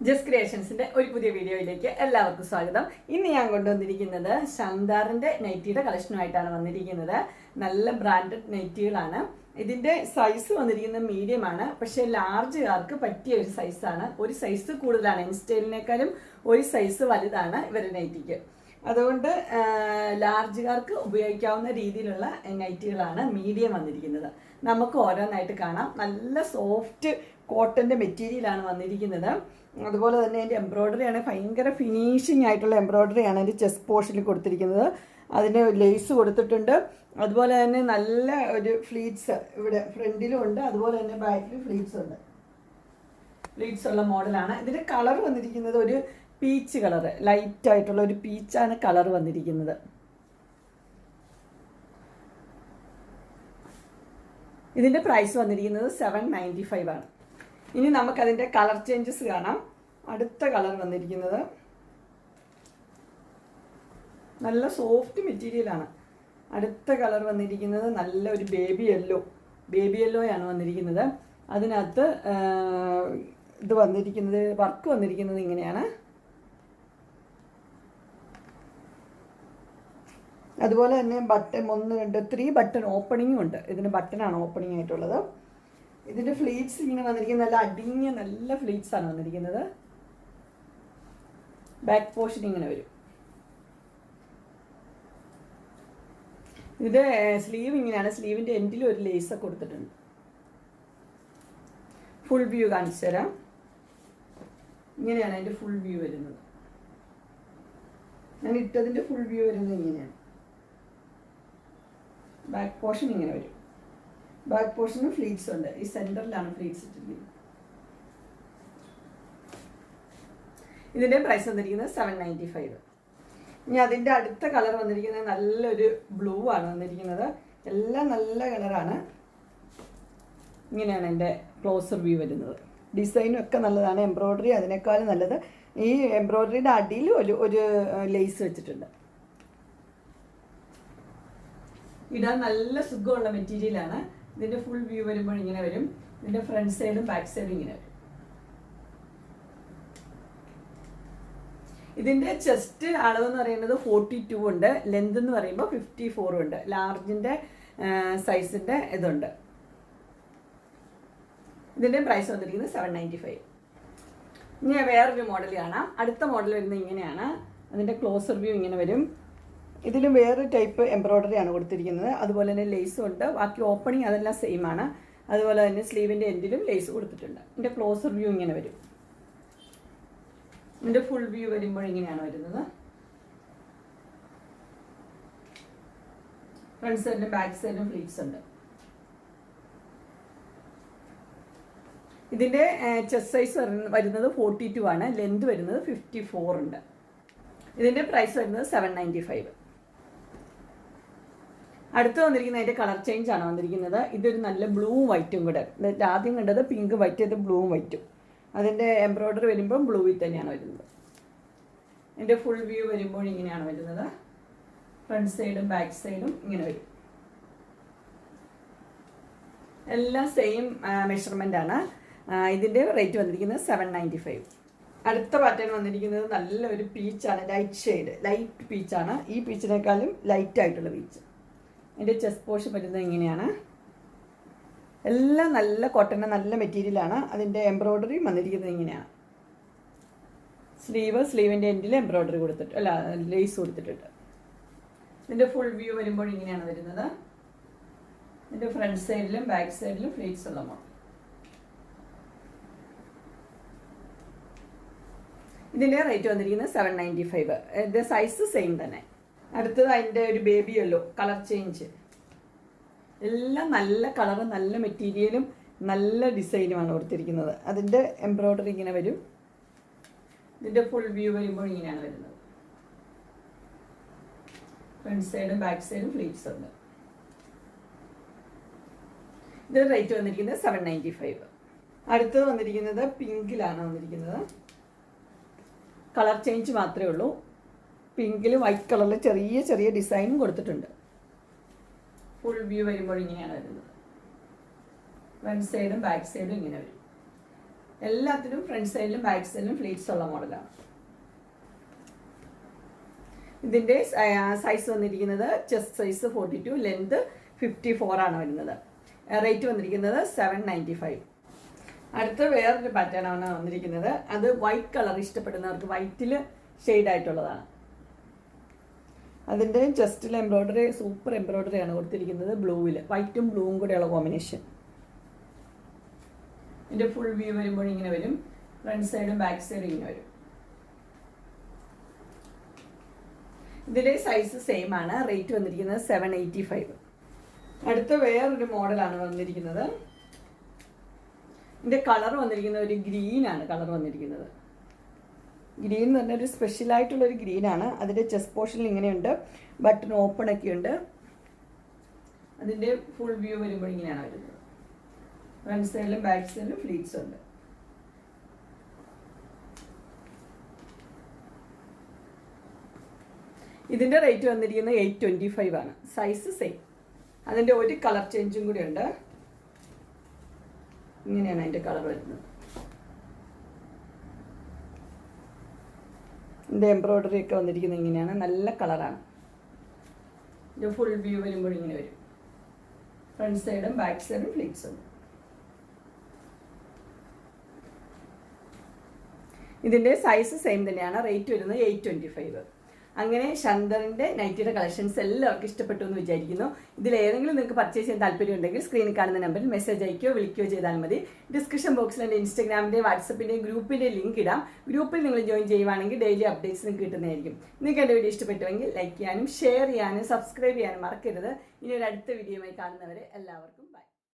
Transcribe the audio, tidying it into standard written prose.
Just ക്രിയേഷൻസിന്റെ ഒരു പുതിയ വീഡിയോയിലേക്ക് എല്ലാവർക്കും സ്വാഗതം. ഇന്ന് ഞാൻ കൊണ്ടുവന്നിരിക്കുന്നത് ശാന്താറിന്റെ നൈറ്റിയുടെ കളക്ഷനുമായിട്ടാണ് വന്നിരിക്കുന്നത്. നല്ല ബ്രാൻഡഡ് നൈറ്റികളാണ്. ഇതിന്റെ സൈസ് വന്നിരിക്കുന്നത് മീഡിയം ആണ്, പക്ഷെ ലാർജുകാർക്ക് പറ്റിയ ഒരു സൈസാണ്. ഒരു സൈസ് കൂടുതലാണ്, ഇൻസ്റ്റൈലിനേക്കാളും ഒരു സൈസ് വലുതാണ് ഇവരുടെ നൈറ്റിക്ക്. അതുകൊണ്ട് ലാർജുകാർക്ക് ഉപയോഗിക്കാവുന്ന രീതിയിലുള്ള നൈറ്റികളാണ് മീഡിയം വന്നിരിക്കുന്നത്. നമുക്ക് ഓരോന്നായിട്ട് കാണാം. നല്ല സോഫ്റ്റ് കോട്ടൻ്റെ മെറ്റീരിയലാണ് വന്നിരിക്കുന്നത്. അതുപോലെ തന്നെ അതിൻ്റെ എംബ്രോയ്ഡറിയാണ് ഭയങ്കര ഫിനിഷിംഗ് ആയിട്ടുള്ള എംബ്രോയ്ഡറിയാണ് അതിൻ്റെ ചെസ്റ്റ് പോർഷനിൽ കൊടുത്തിരിക്കുന്നത്. അതിന് ലേസ് കൊടുത്തിട്ടുണ്ട്. അതുപോലെ തന്നെ നല്ല ഒരു ഫ്ലീറ്റ്സ് ഇവിടെ ഫ്രണ്ടിലും ഉണ്ട്, അതുപോലെ തന്നെ ബാക്കിലും ഫ്ലീറ്റ്സ് ഉണ്ട്. ഫ്ലീറ്റ്സ് ഉള്ള മോഡലാണ്. ഇതിൻ്റെ കളർ വന്നിരിക്കുന്നത് ഒരു പീച്ച് കളർ, ലൈറ്റ് ആയിട്ടുള്ള ഒരു പീച്ചാണ് കളർ വന്നിരിക്കുന്നത്. ഇതിൻ്റെ പ്രൈസ് വന്നിരിക്കുന്നത് 795 ആണ്. ഇനി നമുക്കതിൻ്റെ കളർ ചേഞ്ചസ് കാണാം. അടുത്ത കളർ വന്നിരിക്കുന്നത് നല്ല സോഫ്റ്റ് മെറ്റീരിയലാണ്. അടുത്ത കളർ വന്നിരിക്കുന്നത് നല്ല ഒരു ബേബി യെല്ലോയാണ് വന്നിരിക്കുന്നത്. അതിനകത്ത് ഇത് വന്നിരിക്കുന്നത് വർക്ക് വന്നിരിക്കുന്നത് ഇങ്ങനെയാണ്. അതുപോലെ തന്നെ ബട്ടൺ 1 2 3 ബട്ടൺ ഓപ്പണിങ്ങും ഉണ്ട്. ഇതിന് ബട്ടനാണ് ഓപ്പണിംഗ് ആയിട്ടുള്ളത്. ഇതിൻ്റെ ഫ്ലീറ്റ്സ് ഇങ്ങനെ വന്നിരിക്കുന്നത് നല്ല അടിങ്ങിയ നല്ല ഫ്ലീറ്റ്സ് ആണ് വന്നിരിക്കുന്നത്. ബാക്ക് പോർഷൻ ഇങ്ങനെ വരും. ഇത് സ്ലീവ് ഇങ്ങനെയാണ്. സ്ലീവിൻ്റെ എൻഡിൽ ഒരു ലേസ് കൊടുത്തിട്ടുണ്ട്. ഫുൾ വ്യൂ കാണിച്ചു തരാം. ഇങ്ങനെയാണ് അതിൻ്റെ ഫുൾ വ്യൂ വരുന്നത്. ഞാൻ ഇട്ടതിൻ്റെ ഫുൾ വ്യൂ വരുന്നത് ഇങ്ങനെയാണ്. ബാക്ക് പോർഷൻ ഇങ്ങനെ വരും. ബാക്ക് പോർഷനും ഫ്ലീറ്റ്സ് ഉണ്ട്. ഈ സെൻറ്ററിലാണ് ഫ്ലീറ്റ്സ് ഇട്ടിരിക്കുന്നത്. ഇതിൻ്റെ പ്രൈസ് വന്നിരിക്കുന്നത് 795. ഇനി അതിൻ്റെ അടുത്ത കളർ വന്നിരിക്കുന്നത് നല്ലൊരു ബ്ലൂ ആണ് വന്നിരിക്കുന്നത്. എല്ലാം നല്ല കളറാണ്. ഇങ്ങനെയാണ് എൻ്റെ ക്ലോസർ വ്യൂ വരുന്നത്. ഡിസൈനും ഒക്കെ നല്ലതാണ്. എംബ്രോയ്ഡറി അതിനേക്കാളും നല്ലത്. ഈ എംബ്രോയ്ഡറിയുടെ അടിയിൽ ഒരു ലേസ് വെച്ചിട്ടുണ്ട്. ഇടാൻ നല്ല സുഖമുള്ള മെറ്റീരിയലാണ്. ഇതിൻ്റെ ഫുൾ വ്യൂ വരുമ്പോൾ ഇങ്ങനെ വരും. ഇതിൻ്റെ ഫ്രണ്ട് സൈഡും ബാക്ക് സൈഡും ഇങ്ങനെ വരും. ഇതിൻ്റെ ചെസ്റ്റ് അളവ് എന്ന് പറയുന്നത് 42 ഉണ്ട്. ലെന്ത് എന്ന് പറയുമ്പോൾ 54 ഉണ്ട്. ലാർജിൻ്റെ സൈസിൻ്റെ ഇതുണ്ട്. ഇതിൻ്റെ പ്രൈസ് വന്നിരിക്കുന്നത് 795. ഇനി വേറൊരു മോഡൽ കാണാം. അടുത്ത മോഡൽ വരുന്നത് ഇങ്ങനെയാണ്. അതിൻ്റെ ക്ലോസർ വ്യൂ ഇങ്ങനെ വരും. ഇതിലും വേറൊരു ടൈപ്പ് എംബ്രോയ്ഡറി ആണ് കൊടുത്തിരിക്കുന്നത്. അതുപോലെ തന്നെ ലേസും ഉണ്ട്. ബാക്കി ഓപ്പണിങ് അതെല്ലാം സെയിം ആണ്. അതുപോലെ തന്നെ സ്ലീവിൻ്റെ എൻഡിലും ലേസ് കൊടുത്തിട്ടുണ്ട്. ഇതിൻ്റെ ക്ലോസർ വ്യൂ ഇങ്ങനെ വരും. ഇതിൻ്റെ ഫുൾ വ്യൂ വരുമ്പോൾ ഇങ്ങനെയാണ് വരുന്നത്. ഫ്രണ്ട് സൈഡിലും ബാക്ക് സൈഡിലും ഫ്ലീറ്റ്സ് ഉണ്ട്. ഇതിൻ്റെ ചെസ്റ്റ് സൈസ് വരുന്നത് 42 ആണ്. ലെന്ത് വരുന്നത് 54 ഉണ്ട്. ഇതിൻ്റെ പ്രൈസ് വരുന്നത് 795. അടുത്ത് വന്നിരിക്കുന്നത് അതിൻ്റെ കളർ ചേഞ്ച് ആണ് വന്നിരിക്കുന്നത്. ഇതൊരു നല്ല ബ്ലൂവും വൈറ്റും കൂടെ. ആദ്യം കണ്ടത് പിങ്ക് വൈറ്റ്, ഇത് ബ്ലൂവും വൈറ്റും. അതിൻ്റെ എംബ്രോയ്ഡറി വരുമ്പോൾ ബ്ലൂവിൽ തന്നെയാണ് വരുന്നത്. ഇതിൻ്റെ ഫുൾ വ്യൂ വരുമ്പോൾ ഇങ്ങനെയാണ് വരുന്നത്. ഫ്രണ്ട് സൈഡും ബാക്ക് സൈഡും ഇങ്ങനെ വരും. എല്ലാം സെയിം മെഷർമെൻ്റ് ആണ്. ഇതിൻ്റെ റേറ്റ് വന്നിരിക്കുന്നത് 795. അടുത്ത പാറ്റേൺ വന്നിരിക്കുന്നത് നല്ലൊരു പീച്ചാണ്. ലൈറ്റ് ഷെയ്ഡ്, ലൈറ്റ് പീച്ചാണ്. ഈ പീച്ചിനേക്കാളും ലൈറ്റ് ആയിട്ടുള്ള പീച്ച്. എൻ്റെ ചെസ്റ്റ് പോർഷൻ വരുന്നത് ഇങ്ങനെയാണ്. എല്ലാം നല്ല കോട്ടൻ്റെ നല്ല മെറ്റീരിയലാണ്. അതിൻ്റെ എംബ്രോയ്ഡറി വന്നിരിക്കുന്നത് ഇങ്ങനെയാണ്. സ്ലീവിൻ്റെ എൻഡിൽ എംബ്രോയ്ഡറി കൊടുത്തിട്ട് ലേസ് കൊടുത്തിട്ടുണ്ട്. ഇതിൻ്റെ ഫുൾ വ്യൂ വരുമ്പോൾ ഇങ്ങനെയാണ് വരുന്നത്. ഇതിൻ്റെ ഫ്രണ്ട് സൈഡിലും ബാക്ക് സൈഡിലും ഫ്ലീറ്റ്സ് ഉള്ള മോഡൽ. ഇതിൻ്റെ റേറ്റ് വന്നിരിക്കുന്നത് 795. ഇതിൻ്റെ സൈസ് സെയിം തന്നെ. അടുത്തത് അതിൻ്റെ ഒരു ബേബി യെല്ലോ കളർ ചേഞ്ച്. എല്ലാം നല്ല കളറും നല്ല മെറ്റീരിയലും നല്ല ഡിസൈനുമാണ് കൊടുത്തിരിക്കുന്നത്. അതിൻ്റെ എംബ്രോയ്ഡറി ഇങ്ങനെ വരും. ഇതിൻ്റെ ഫുൾ വ്യൂ വരുമ്പോൾ ഇങ്ങനെയാണ് വരുന്നത്. ഫ്രണ്ട് സൈഡും ബാക്ക് സൈഡും ഫ്ലീറ്റ്സ് ഉണ്ട്. ഇതിൻ്റെ റേറ്റ് വന്നിരിക്കുന്നത് 795. അടുത്തത് വന്നിരിക്കുന്നത് പിങ്കിലാണ് വന്നിരിക്കുന്നത്. കളർ ചേഞ്ച് മാത്രമേ ഉള്ളൂ. പിങ്കിൽ വൈറ്റ് കളറിൽ ചെറിയ ചെറിയ ഡിസൈനും കൊടുത്തിട്ടുണ്ട്. ഫുൾ വ്യൂ വരുമ്പോൾ ഇങ്ങനെയാണ് വരുന്നത്. ഫ്രണ്ട് സൈഡും ബാക്ക് സൈഡും ഇങ്ങനെ വരും. എല്ലാത്തിനും ഫ്രണ്ട് സൈഡിലും ബാക്ക് സൈഡിലും ഫ്ലീറ്റ്സ് ഉള്ള മോഡലാണ്. ഇതിൻ്റെ സൈസ് വന്നിരിക്കുന്നത് ചെസ്റ്റ് സൈസ് 42, ലെങ്ത് 54 ആണ് വരുന്നത്. റേറ്റ് വന്നിരിക്കുന്നത് 795. അടുത്ത വേറൊരു പാറ്റേൺ ആണ് വന്നിരിക്കുന്നത്. അത് വൈറ്റ് കളർ ഇഷ്ടപ്പെടുന്നവർക്ക് വൈറ്റിൽ ഷെയ്ഡായിട്ടുള്ളതാണ്. അതിൻ്റെ ചെസ്റ്റിൽ എംബ്രോയ്ഡറി സൂപ്പർ എംബ്രോയ്ഡറി ആണ് കൊടുത്തിരിക്കുന്നത് ബ്ലൂവിൽ, വൈറ്റും ബ്ലൂവും കൂടെയുള്ള കോമ്പിനേഷൻ. ഇതിൻ്റെ ഫുൾ വ്യൂ വരുമ്പോൾ ഇങ്ങനെ വരും, ഫ്രണ്ട് സൈഡും ബാക്ക് സൈഡും ഇങ്ങനെ വരും. ഇതിൻ്റെ സൈസ് സെയിം ആണ്. റേറ്റ് വന്നിരിക്കുന്നത് 785. അടുത്ത വേറൊരു മോഡലാണ് വന്നിരിക്കുന്നത്. ഇതിൻ്റെ കളർ വന്നിരിക്കുന്നത് ഒരു ഗ്രീനാണ്. കളർ വന്നിരിക്കുന്നത് ഗ്രീൻ എന്ന് പറഞ്ഞാൽ ഒരു സ്പെഷ്യലായിട്ടുള്ളൊരു ഗ്രീനാണ്. അതിൻ്റെ ചെസ്റ്റ് പോർഷനിൽ ഇങ്ങനെയുണ്ട്, ബട്ടൺ ഓപ്പൺ ഒക്കെ ഉണ്ട്. അതിൻ്റെ ഫുൾ വ്യൂ വരുമ്പോൾ ഇങ്ങനെയാണ് വരുന്നത്. ഫ്രണ്ട് സൈഡിലും ബാക്ക് സൈഡിലും ഫ്ലീറ്റ്സ് ഉണ്ട്. ഇതിൻ്റെ റേറ്റ് വന്നിരിക്കുന്നത് 825 ആണ്. Size same. അതിൻ്റെ ഒരു കളർ ചേഞ്ചും കൂടി ഉണ്ട്. ഇങ്ങനെയാണ് അതിൻ്റെ കളർ വരുന്നത്. ഇതിൻ്റെ എംബ്രോയ്ഡറി ഒക്കെ വന്നിരിക്കുന്നത് ഇങ്ങനെയാണ്, നല്ല കളറാണ്. ഇതിൻ്റെ ഫുൾ വ്യൂ വരുമ്പോൾ ഇങ്ങനെ വരും. ഫ്രണ്ട് സൈഡും ബാക്ക് സൈഡും ഫ്ലീറ്റ്സ് ഉണ്ട്. ഇതിൻ്റെ സൈസ് സെയിം തന്നെയാണ്. റേറ്റ് വരുന്നത് 825. അങ്ങനെ ശങ്കറിൻ്റെ നൈറ്റിയുടെ കളക്ഷൻസ് എല്ലാവർക്കും ഇഷ്ടപ്പെട്ടു എന്ന് വിചാരിക്കുന്നു. ഇതിലേതെങ്കിലും നിങ്ങൾക്ക് പർച്ചേസ് ചെയ്യാൻ താല്പര്യമുണ്ടെങ്കിൽ സ്ക്രീനിൽ കാണുന്ന നമ്പറിൽ മെസ്സേജ് അയക്കുകയോ വിളിക്കുകയോ ചെയ്താൽ മതി. ഡിസ്ക്രിപ്ഷൻ ബോക്സിൽ എൻ്റെ ഇൻസ്റ്റാഗ്രാമിൻ്റെയും വാട്സപ്പിൻ്റെയും ഗ്രൂപ്പിൻ്റെ ലിങ്ക് ഇടാം. ഗ്രൂപ്പിൽ നിങ്ങൾ ജോയിൻ ചെയ്യുവാണെങ്കിൽ ഡെയിലി അപ്ഡേറ്റ്സ് നിങ്ങൾക്ക് കിട്ടുന്നതായിരിക്കും. നിങ്ങൾക്ക് എൻ്റെ വീഡിയോ ഇഷ്ടപ്പെട്ടുവെങ്കിൽ ലൈക്ക് ചെയ്യാനും ഷെയർ ചെയ്യാനും സബ്സ്ക്രൈബ് ചെയ്യാനും മറക്കരുത്. ഇനി ഒരു അടുത്ത വീഡിയോയുമായി കാണുന്നവരെ എല്ലാവർക്കും ബൈ.